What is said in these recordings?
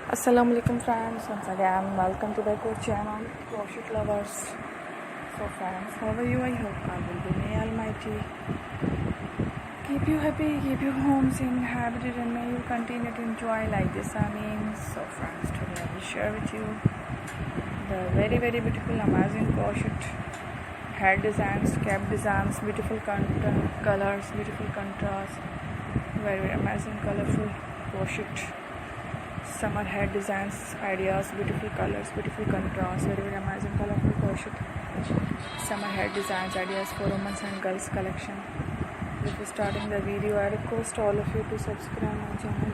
Assalamualaikum friends, once again welcome to the channel Crochet Lovers. So friends, how are you? I hope God will be may Almighty keep you happy, keep you home in habited, and may you continue to enjoy like this. So friends, today I will share with you the very beautiful amazing crochet head designs, cap designs, beautiful colors, beautiful contrast, very amazing colorful crochet summer head designs, ideas, beautiful colors, beautiful contrast, very amazing colorful crochet summer head designs, ideas for women and girls collection. Before starting the video, I request all of you to subscribe my channel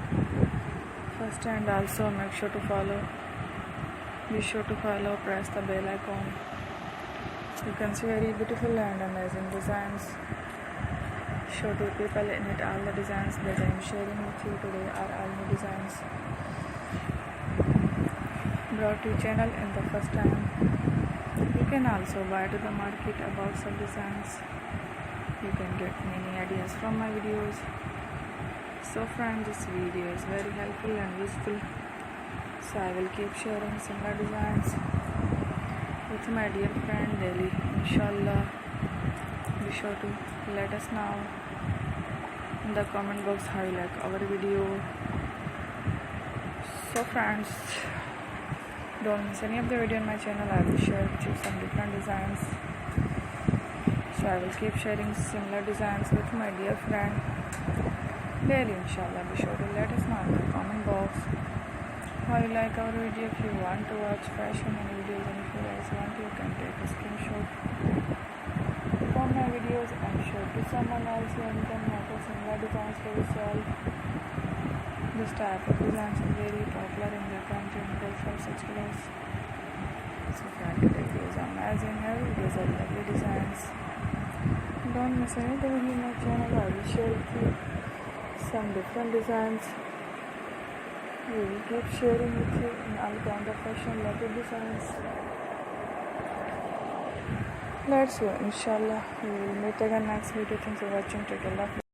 first, and also make sure to follow. Be sure to follow, press the bell icon. You can see very beautiful and amazing designs. Show to people in it all the designs that I am sharing with you today are all new designs brought to channel in the first time. You can also buy to the market about some designs. You can get many ideas from my videos. So friends, this video is very helpful and useful. So I will keep sharing similar designs with my dear friend daily, inshallah. Be sure to let us know in the comment box how you like our video. So friends, don't miss any of the video on my channel. I will share with you some different designs. So I will keep sharing similar designs with my dear friend daily, inshallah. Be sure to let us know in the comment box how you like our video. If you want to watch fashion and videos, and if you guys want, you can take a screenshot from my videos and show to someone else who can make similar designs for yourself. This type of designs is very popular in the country and good for such clothes. So friend, today is amazing. Every day are lovely designs. Don't miss any of the video on my channel. I will share with you some different designs. We will keep sharing with you in all kind of fashion related designs. Let's go, inshallah. We will meet again next video. Thanks for watching. Take care.